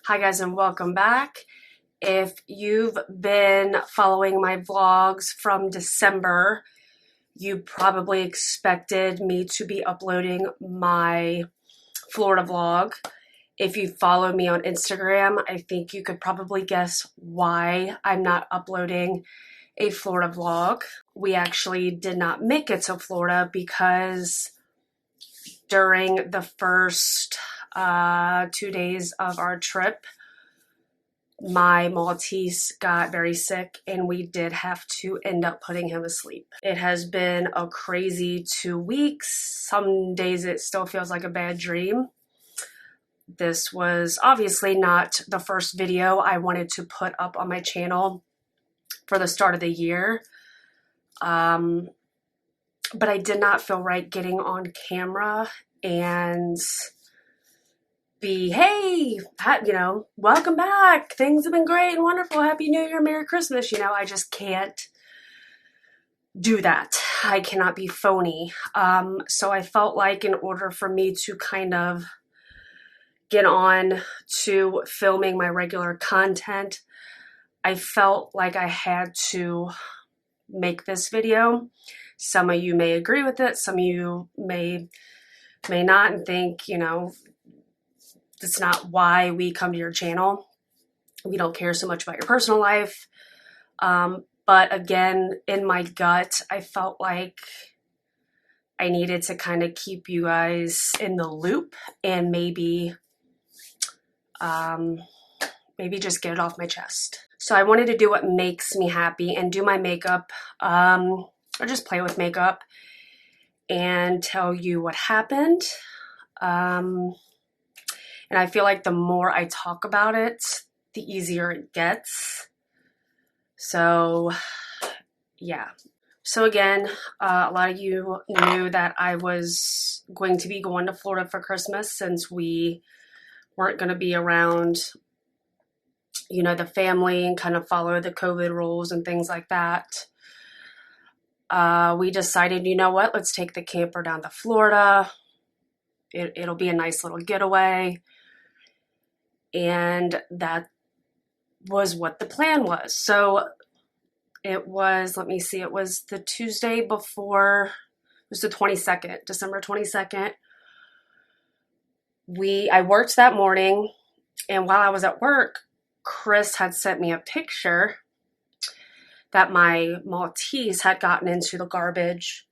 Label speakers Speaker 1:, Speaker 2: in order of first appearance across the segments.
Speaker 1: Hi guys and welcome back. If you've been following my vlogs from December, you probably expected me to be uploading my Florida vlog. If you follow me on Instagram, I think you could probably guess why I'm not uploading a Florida vlog. We actually did not make it to Florida because during the first 2 days of our trip, my Maltese got very sick and we did have to end up putting him asleep. It has been a crazy 2 weeks. Some days it still feels like a bad dream. This was obviously not the first video I wanted to put up on my channel for the start of the year. But I did not feel right getting on camera and be, hey, welcome back. Things have been great and wonderful. Happy New Year, Merry Christmas. I just can't do that. I cannot be phony. So I felt like in order for me to kind of get on to filming my regular content, I felt like I had to make this video. Some of you may agree with it. Some of you may not and think, that's not why we come to your channel. We don't care so much about your personal life. But again, in my gut, I felt like I needed to kind of keep you guys in the loop and maybe just get it off my chest. So I wanted to do what makes me happy and do my makeup, or just play with makeup and tell you what happened. And I feel like the more I talk about it, the easier it gets. So, yeah. So again, a lot of you knew that I was going to be going to Florida for Christmas since we weren't going to be around, the family and kind of follow the COVID rules and things like that. We decided, you know what, let's take the camper down to Florida. It'll be a nice little getaway. And that was what the plan was. So it was, let me see, it was the Tuesday before, it was the 22nd, December 22nd. I worked that morning, and while I was at work, Chris had sent me a picture that my Maltese had gotten into the garbage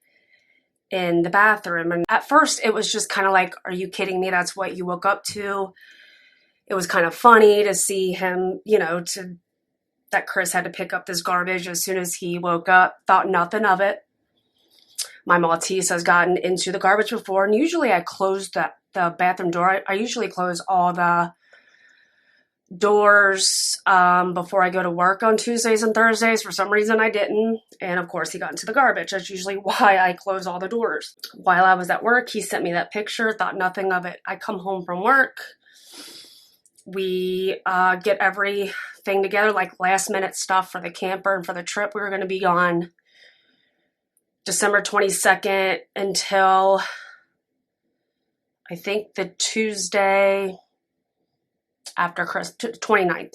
Speaker 1: in the bathroom. And at first it was just kind of like, are you kidding me? That's what you woke up to? It was kind of funny to see him, that Chris had to pick up this garbage as soon as he woke up. Thought nothing of it. My Maltese has gotten into the garbage before, and usually I close the bathroom door. I usually close all the doors before I go to work on Tuesdays and Thursdays. For some reason I didn't, and of course he got into the garbage. That's usually why I close all the doors. While I was at work, he sent me that picture. Thought nothing of it. I come home from work. We get everything together, like last minute stuff for the camper and for the trip. We were going to be on December 22nd until I think the Tuesday after Christmas, 29th,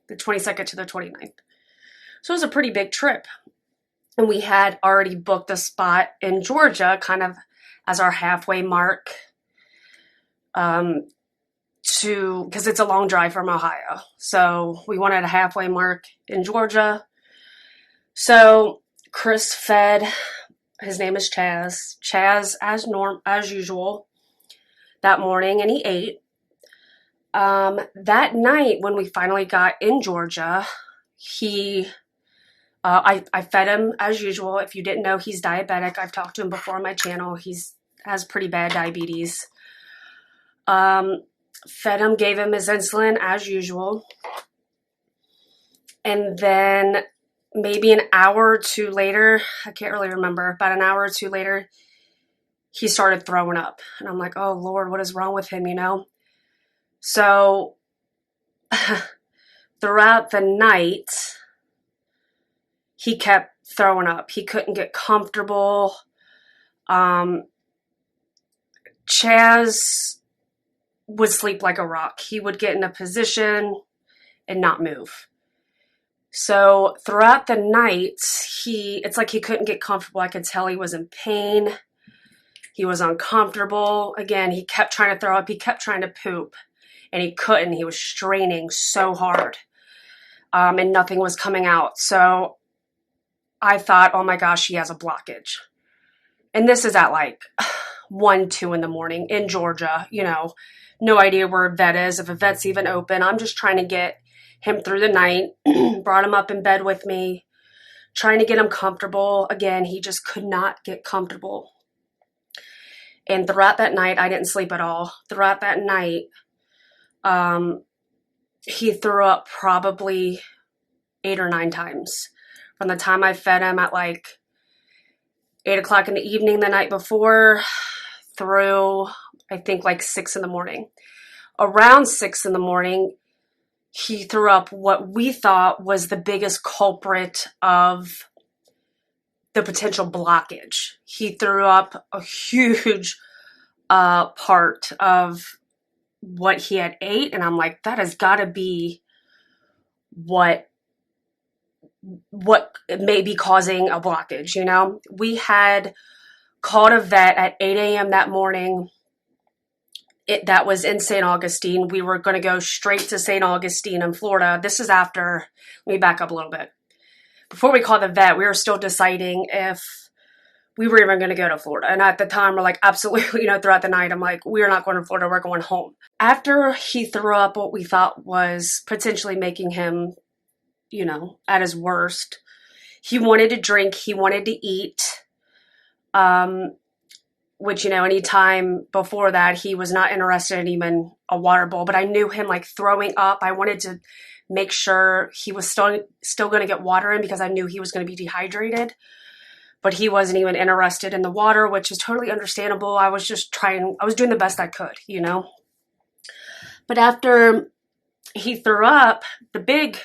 Speaker 1: the 22nd to the 29th. So it was a pretty big trip. And we had already booked a spot in Georgia kind of as our halfway mark, because it's a long drive from Ohio. So we wanted a halfway mark in Georgia. So Chris fed, his name is Chaz as usual that morning, and he ate. That night when we finally got in Georgia, I fed him as usual. If you didn't know, he's diabetic. I've talked to him before on my channel. Has pretty bad diabetes. Fed him, gave him his insulin as usual. And then maybe an hour or two later, I can't really remember, about an hour or two later, he started throwing up. And I'm like, oh Lord, what is wrong with him, So throughout the night, he kept throwing up. He couldn't get comfortable. Chaz would sleep like a rock. He would get in a position and not move. So throughout the night, it's like he couldn't get comfortable. I could tell he was in pain. He was uncomfortable. Again, he kept trying to throw up. He kept trying to poop, and he couldn't. He was straining so hard, and nothing was coming out. So I thought, oh my gosh, he has a blockage. And this is at like 1, 2 in the morning in Georgia, no idea where a vet is, if a vet's even open. I'm just trying to get him through the night, brought him up in bed with me, trying to get him comfortable. Again, he just could not get comfortable. And throughout that night, I didn't sleep at all. Throughout that night, he threw up probably 8 or 9 times. From the time I fed him at like 8 o'clock in the evening the night before through, I think, like 6 in the morning. Around 6 in the morning, he threw up what we thought was the biggest culprit of the potential blockage. He threw up a huge part of what he had ate, and I'm like, that has got to be what may be causing a blockage. We had called a vet at 8 a.m. that morning. That was in St. Augustine. We were going to go straight to St. Augustine in Florida. This is after, let me back up a little bit. Before we called the vet, we were still deciding if we were even going to go to Florida. And at the time, we're like, absolutely, throughout the night, I'm like, we're not going to Florida, we're going home. After he threw up what we thought was potentially making him, at his worst, he wanted to drink, he wanted to eat, which, any time before that, he was not interested in even a water bowl. But I knew him like throwing up. I wanted to make sure he was still going to get water in, because I knew he was going to be dehydrated. But he wasn't even interested in the water, which is totally understandable. I was doing the best I could, But after he threw up, the big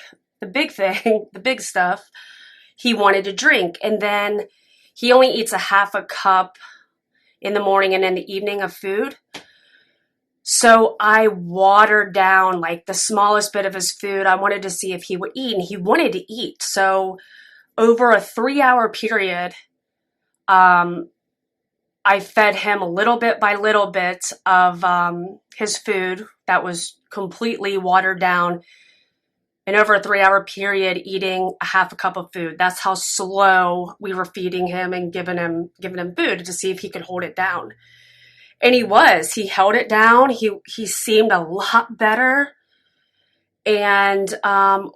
Speaker 1: thing, the big stuff, he wanted to drink. And then he only eats a half a cup in the morning and in the evening of food. So I watered down like the smallest bit of his food. I wanted to see if he would eat, and he wanted to eat. So over a 3-hour period, I fed him a little bit by little bit of his food that was completely watered down. And over a 3-hour period, eating a half a cup of food. That's how slow we were feeding him and giving him food to see if he could hold it down. And he held it down. He seemed a lot better. And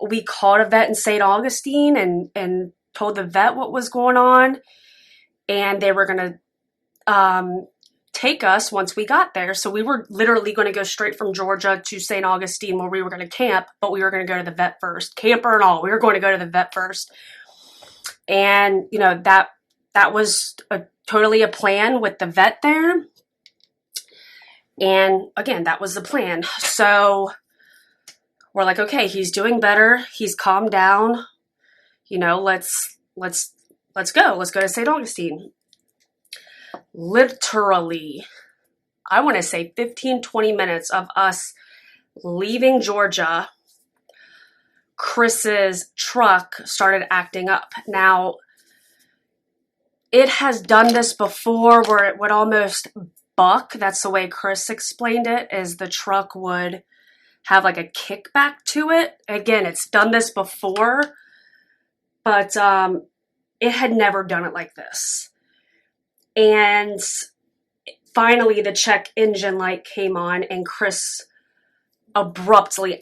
Speaker 1: we called a vet in St. Augustine and told the vet what was going on. And they were going to take us once we got there. So we were literally going to go straight from Georgia to St. Augustine, where we were going to camp, but we were going to go to the vet first. Camper and all, we were going to go to the vet first. And, that was totally a plan with the vet there. And again, that was the plan. So we're like, okay, he's doing better. He's calmed down. Let's go. Let's go to St. Augustine. Literally, I want to say 15, 20 minutes of us leaving Georgia, Chris's truck started acting up. Now, it has done this before where it would almost buck. That's the way Chris explained it, is the truck would have like a kickback to it. Again, it's done this before, but it had never done it like this. And finally, the check engine light came on, and Chris abruptly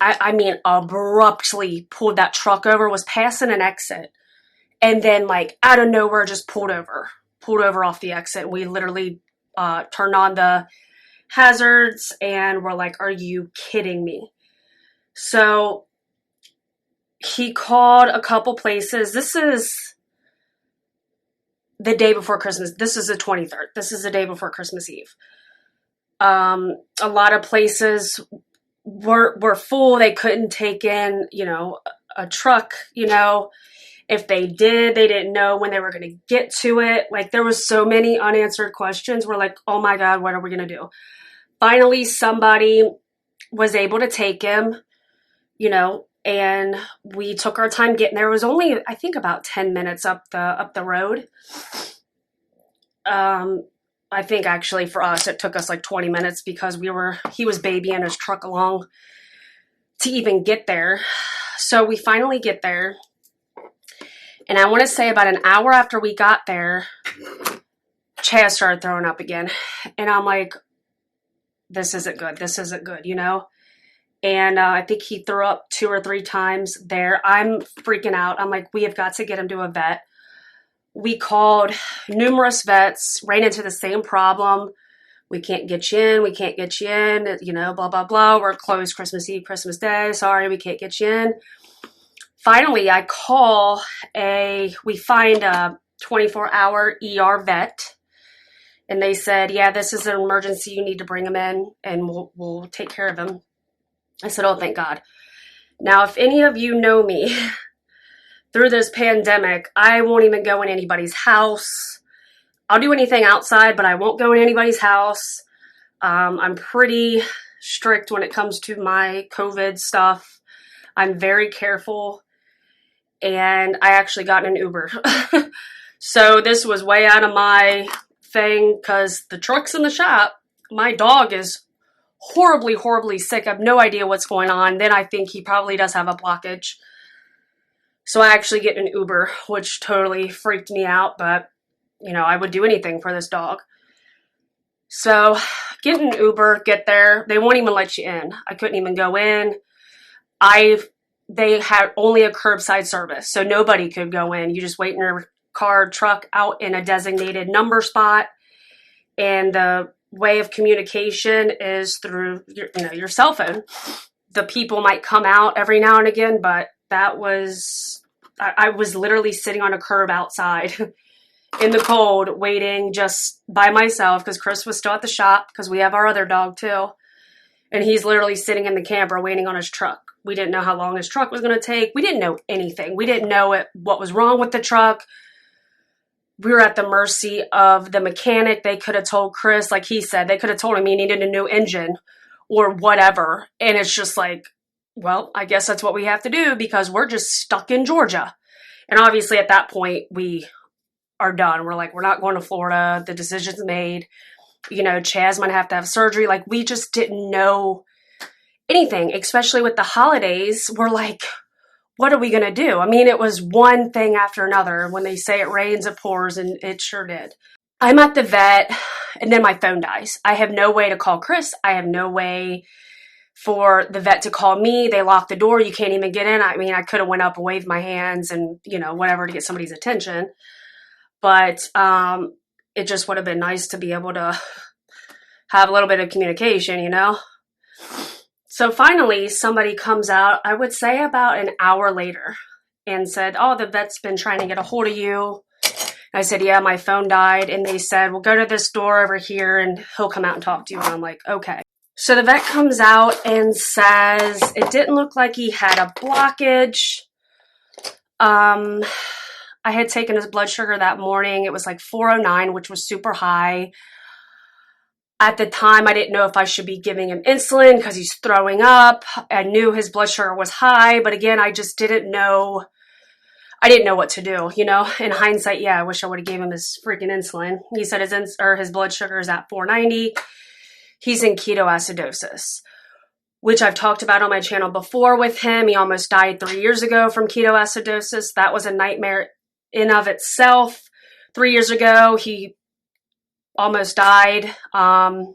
Speaker 1: pulled that truck over, was passing an exit, and then like out of nowhere just pulled over off the exit. We literally turned on the hazards and we're like, are you kidding me? So he called a couple places. This is the day before Christmas. This is the 23rd. This is the day before Christmas Eve. A lot of places were full. They couldn't take in, a truck, If they did, they didn't know when they were going to get to it. Like, there was so many unanswered questions. We're like, oh my God, what are we going to do? finally somebody was able to take him, and we took our time getting there. It was only, I think, about 10 minutes up the road. I think actually for us, it took us like 20 minutes because he was babying his truck along to even get there. So we finally get there. And I want to say about an hour after we got there, Chaz started throwing up again. And I'm like, this isn't good. This isn't good, And I think he threw up 2 or 3 times there. I'm freaking out. I'm like, we have got to get him to a vet. We called numerous vets, ran into the same problem. We can't get you in. We can't get you in. Blah, blah, blah. We're closed Christmas Eve, Christmas Day. Sorry, we can't get you in. Finally, we find a 24-hour ER vet. And they said, yeah, this is an emergency. You need to bring him in and we'll take care of him. I said, oh, thank God. Now, if any of you know me, through this pandemic, I won't even go in anybody's house. I'll do anything outside, but I won't go in anybody's house. I'm pretty strict when it comes to my COVID stuff. I'm very careful. And I actually got an Uber. So this was way out of my thing because the truck's in the shop. My dog is horribly, horribly sick. I have no idea what's going on. Then I think he probably does have a blockage. So I actually get an Uber, which totally freaked me out. But, I would do anything for this dog. So get an Uber, get there. They won't even let you in. I couldn't even go in. They had only a curbside service, so nobody could go in. You just wait in your car, truck out in a designated number spot. And the way of communication is through your cell phone. The people might come out every now and again, but I was literally sitting on a curb outside in the cold, waiting just by myself because Chris was still at the shop because we have our other dog too. And he's literally sitting in the camper waiting on his truck. We didn't know how long his truck was going to take. We didn't know anything. We didn't know what was wrong with the truck. We were at the mercy of the mechanic. They could have told Chris, like he said, they could have told him he needed a new engine or whatever. And it's just like, well, I guess that's what we have to do because we're just stuck in Georgia. And obviously at that point, we are done. We're like, we're not going to Florida. The decision's made. Chaz might have to have surgery. Like, we just didn't know anything, especially with the holidays. We're like, what are we going to do? I mean, it was one thing after another. When they say it rains, it pours, and it sure did. I'm at the vet, and then my phone dies. I have no way to call Chris. I have no way for the vet to call me. They lock the door. You can't even get in. I mean, I could have went up and waved my hands and, whatever to get somebody's attention. But it just would have been nice to be able to have a little bit of communication, So finally, somebody comes out, I would say about an hour later, and said, oh, the vet's been trying to get a hold of you. I said, yeah, my phone died. And they said, well, go to this door over here and he'll come out and talk to you. And I'm like, okay. So the vet comes out and says it didn't look like he had a blockage. I had taken his blood sugar that morning. It was like 409, which was super high. At the time, I didn't know if I should be giving him insulin because he's throwing up. I knew his blood sugar was high, but again, I just didn't know. I didn't know what to do, In hindsight, yeah, I wish I would have gave him his freaking insulin. He said his blood sugar is at 490. He's in ketoacidosis, which I've talked about on my channel before with him. He almost died 3 years ago from ketoacidosis. That was a nightmare in of itself. 3 years ago, he almost died. And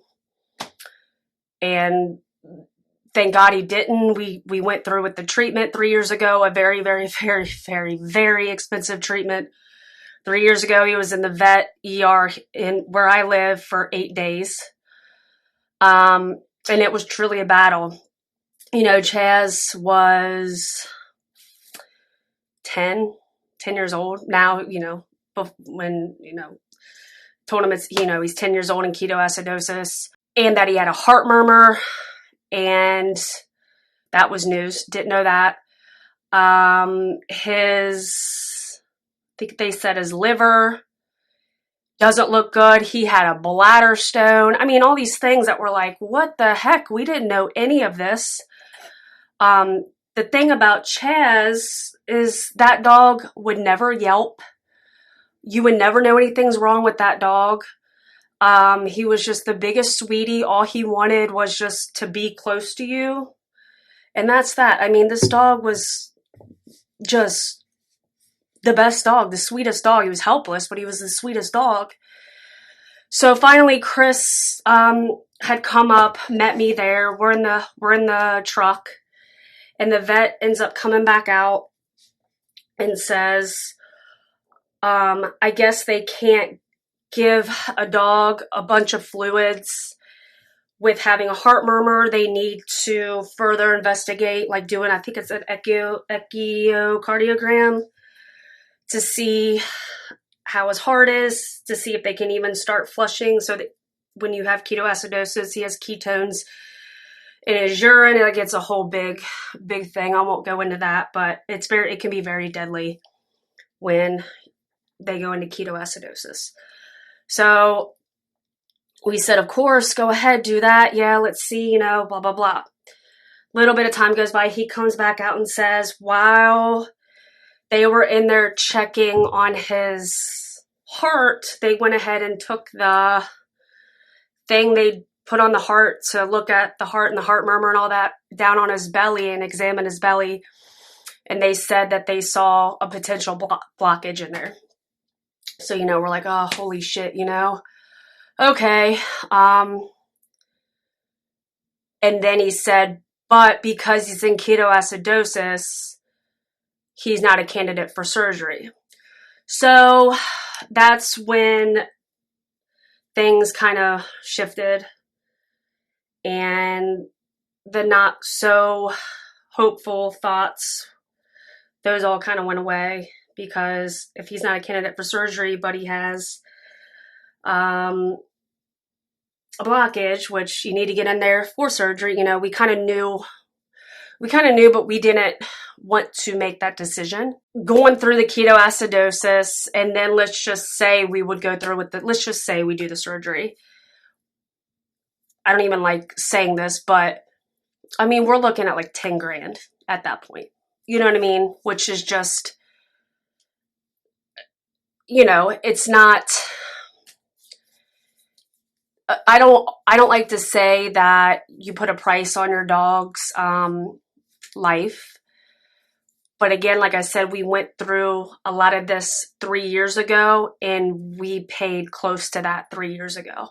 Speaker 1: thank God he didn't. We went through with the treatment 3 years ago, a very, very, very, very, very expensive treatment. 3 years ago, he was in the vet ER in where I live for 8 days. And it was truly a battle. Chaz was 10 years old. Now, when, told him he's 10 years old in ketoacidosis and that he had a heart murmur. And that was news. Didn't know that. I think they said his liver doesn't look good. He had a bladder stone. I mean, all these things that were like, what the heck? We didn't know any of this. The thing about Chaz is that dog would never yelp. You would never know anything's wrong with that dog. He was just the biggest sweetie. All he wanted was just to be close to you. And that's that. I mean, this dog was just the best dog, the sweetest dog. He was helpless, but he was the sweetest dog. So finally, Chris had come up, met me there. We're in the truck, and the vet ends up coming back out and says, I guess they can't give a dog a bunch of fluids with having a heart murmur. They need to further investigate, like doing, I think it's an echocardiogram to see how his heart is, to see if they can even start flushing, so that when you have ketoacidosis, he has ketones in his urine. Like, it's a whole big thing. I won't go into that, but it can be very deadly when they go into ketoacidosis. So we said, of course, go ahead, do that. Yeah, let's see, blah, blah, blah. Little bit of time goes by. He comes back out and says, while they were in there checking on his heart, they went ahead and took the thing they put on the heart to look at the heart and the heart murmur and all that down on his belly and examine his belly. And they said that they saw a potential blockage in there. So, we're like, oh, holy shit, okay. And then he said, but because he's in ketoacidosis, he's not a candidate for surgery. So that's when things kind of shifted, and the not so hopeful thoughts, those all kind of went away, because if he's not a candidate for surgery, but he has a blockage, which you need to get in there for surgery, we kind of knew, but we didn't want to make that decision. Going through the ketoacidosis, and then let's just say we would go through with let's just say we do the surgery. I don't even like saying this, but I mean, we're looking at like 10 grand at that point. You know what I mean? Which is just, it's not, I don't like to say that you put a price on your dog's life. But again, like I said, we went through a lot of this 3 years ago, and we paid close to that 3 years ago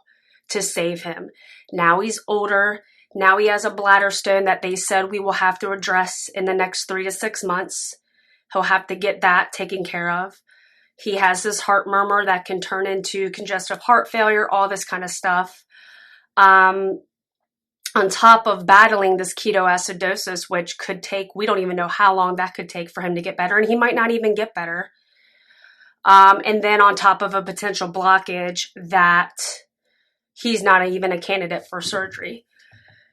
Speaker 1: to save him. Now he's older. Now he has a bladder stone that they said we will have to address in the next 3 to 6 months. He'll have to get that taken care of. He has this heart murmur that can turn into congestive heart failure, all this kind of stuff. On top of battling this ketoacidosis, which could take, we don't even know how long that could take for him to get better, and he might not even get better. And then on top of a potential blockage that he's not even a candidate for surgery.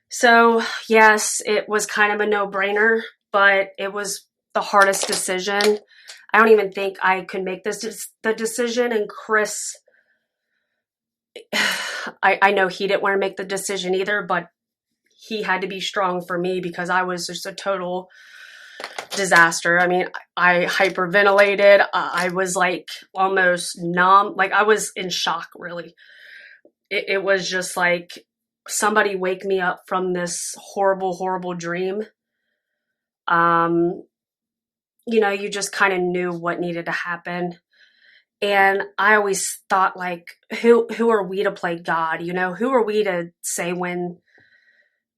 Speaker 1: So yes, it was kind of a no-brainer, but it was the hardest decision. I don't even think I could make the decision. And Chris, I know he didn't want to make the decision either, but he had to be strong for me, because I was just a total disaster. I mean, I hyperventilated. I was like almost numb. Like, I was in shock, really. It was just like, somebody wake me up from this horrible, horrible dream. You just kind of knew what needed to happen. And I always thought, like, who are we to play God? Who are we to say when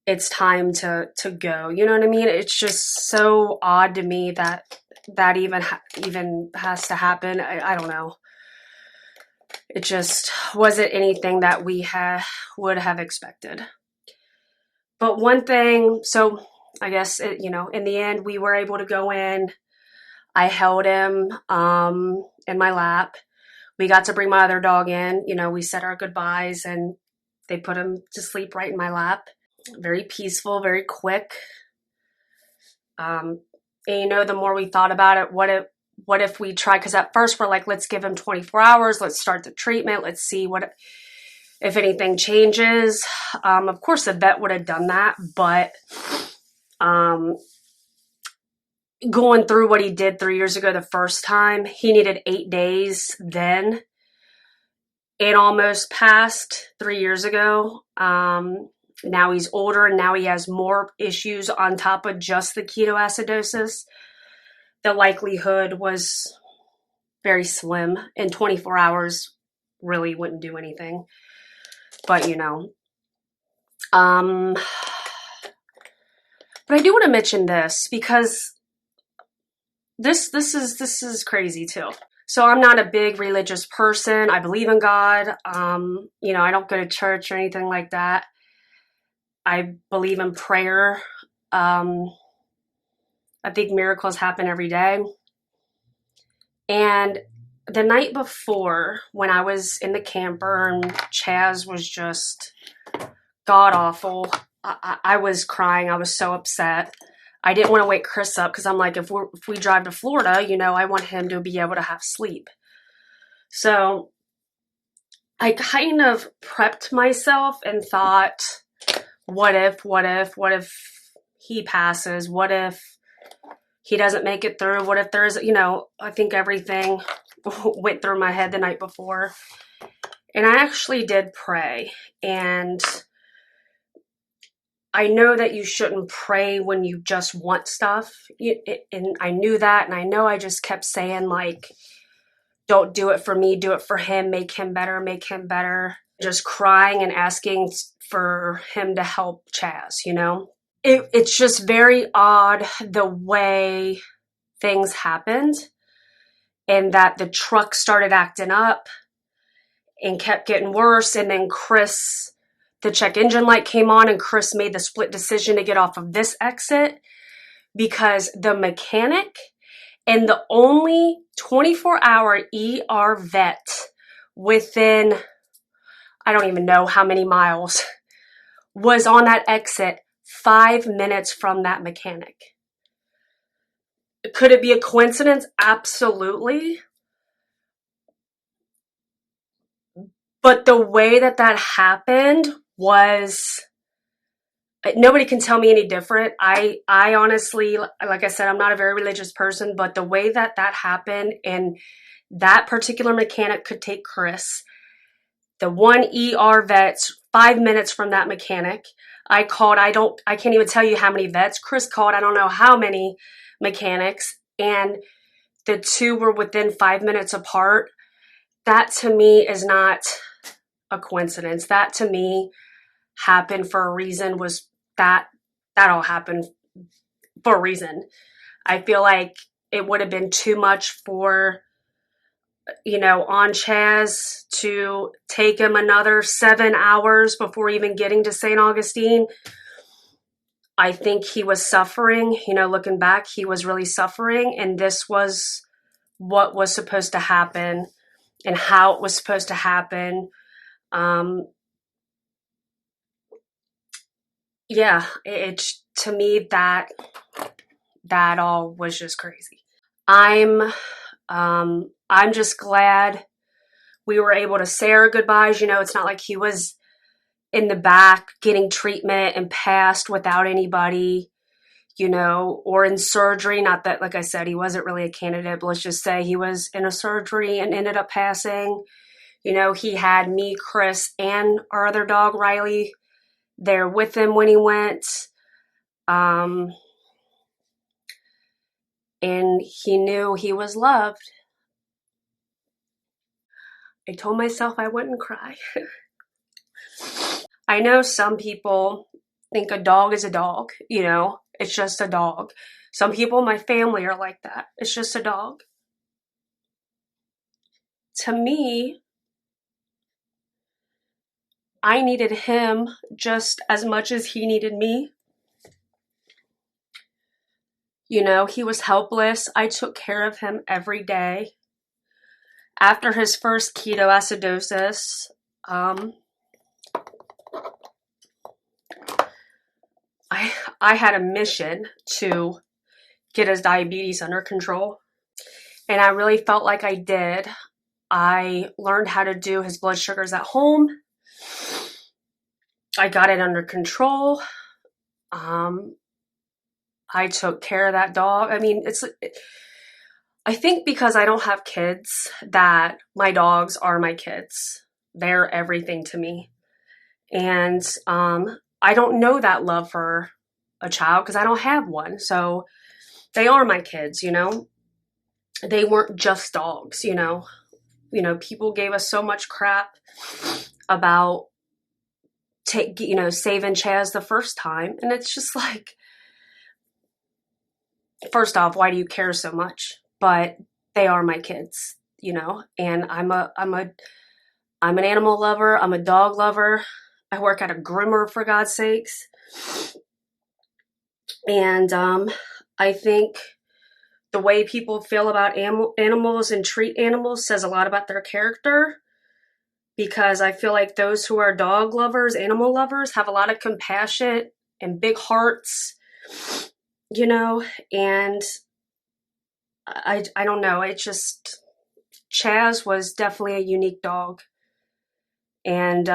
Speaker 1: it's time to go? You know what I mean? It's just so odd to me that even has to happen. I don't know. It just wasn't anything that we would have expected. But one thing, so I guess, in the end, we were able to go in. I held him in my lap. We got to bring my other dog in. We said our goodbyes, and they put him to sleep right in my lap. Very peaceful, very quick. And the more we thought about it, what what if we try, because at first we're like, let's give him 24 hours, let's start the treatment, let's see what if anything changes. Of course the vet would have done that, but going through what he did 3 years ago the first time, he needed 8 days then. It almost passed 3 years ago. Now he's older and now he has more issues on top of just the ketoacidosis. The likelihood was very slim, and 24 hours really wouldn't do anything. But, you know, but I do want to mention this because this is crazy too. So I'm not a big religious person. I believe in God. You know, I don't go to church or anything like that. I believe in prayer. I think miracles happen every day. And the night before, when I was in the camper and Chaz was just god awful, I was crying. I was so upset. I didn't want to wake Chris up because I'm like, if we drive to Florida, you know, I want him to be able to have sleep. So I kind of prepped myself and thought, what if he passes? What if he doesn't make it through? What if there's, you know, I think everything went through my head the night before. And I actually did pray. And I know that you shouldn't pray when you just want stuff. And I knew that. And I know I just kept saying, like, don't do it for me, do it for him, make him better, make him better. Just crying and asking for him to help Chaz, you know? It's just very odd the way things happened, and that the truck started acting up and kept getting worse. And then Chris, the check engine light came on and Chris made the split decision to get off of this exit because the mechanic and the only 24-hour ER vet within, I don't even know how many miles, was on that exit 5 minutes from that mechanic. Could it be a coincidence? Absolutely. But the way that happened was, nobody can tell me any different. I honestly, like I said, I'm not a very religious person, but the way that happened, and that particular mechanic could take Chris, the one ER vet's 5 minutes from that mechanic. I called, I can't even tell you how many vets. Chris called, I don't know how many mechanics, and the two were within 5 minutes apart. That to me is not a coincidence. That to me happened for a reason. Was that all happened for a reason. I feel like it would have been too much for, you know, on Chaz to take him another 7 hours before even getting to St. Augustine. I think he was suffering, you know, looking back, he was really suffering, and this was what was supposed to happen and how it was supposed to happen. Yeah, it's, to me, that all was just crazy. I'm just glad we were able to say our goodbyes. You know, it's not like he was in the back getting treatment and passed without anybody, you know, or in surgery. Not that, like I said, he wasn't really a candidate, but let's just say he was in a surgery and ended up passing. You know, he had me, Chris, and our other dog, Riley, there with him when he went. And he knew he was loved. I told myself I wouldn't cry. I know some people think a dog is a dog, you know, it's just a dog. Some people in my family are like that. It's just a dog. To me, I needed him just as much as he needed me. You know, he was helpless. I took care of him every day. After his first ketoacidosis, I had a mission to get his diabetes under control. And I really felt like I did. I learned how to do his blood sugars at home. I got it under control. I took care of that dog. I mean, I think because I don't have kids that my dogs are my kids. They're everything to me. And I don't know that love for a child because I don't have one. So they are my kids, you know. They weren't just dogs, you know. You know, people gave us so much crap about saving Chaz the first time, and it's just like, first off, why do you care so much? But they are my kids, you know. And I'm an animal lover. I'm a dog lover. I work at a groomer, for God's sakes. And I think the way people feel about animals and treat animals says a lot about their character, because I feel like those who are dog lovers, animal lovers, have a lot of compassion and big hearts, you know. And I don't know. Chaz was definitely a unique dog. And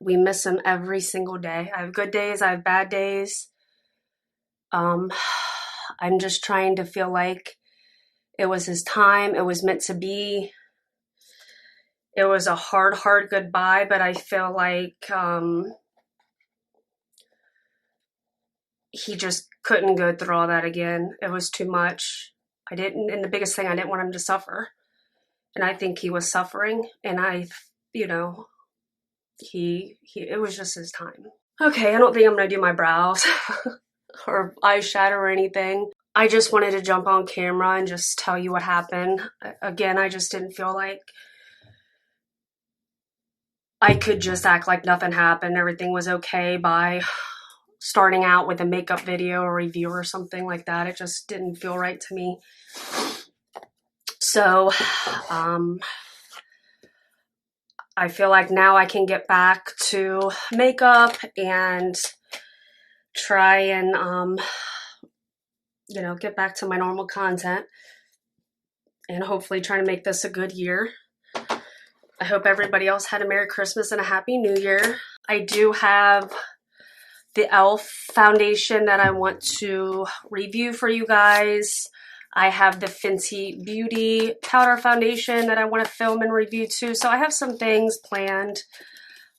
Speaker 1: we miss him every single day. I have good days. I have bad days. I'm just trying to feel like it was his time. It was meant to be. It was a hard goodbye, but I feel like he just couldn't go through all that again. It was too much. And the biggest thing, I didn't want him to suffer. And I think he was suffering. And it was just his time. Okay, I don't think I'm going to do my brows or eyeshadow or anything. I just wanted to jump on camera and just tell you what happened. Again, I just didn't feel like I could just act like nothing happened. Everything was okay by starting out with a makeup video or review or something like that. It just didn't feel right to me. So, I feel like now I can get back to makeup and try and, get back to my normal content and hopefully try to make this a good year. I hope everybody else had a Merry Christmas and a Happy New Year. I do have the e.l.f. foundation that I want to review for you guys. I have the Fenty Beauty powder foundation that I want to film and review too. So I have some things planned.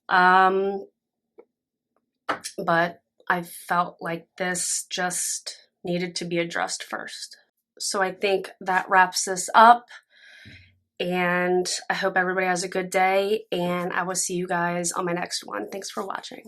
Speaker 1: But I felt like this just needed to be addressed first. So I think that wraps this up. And I hope everybody has a good day. And I will see you guys on my next one. Thanks for watching.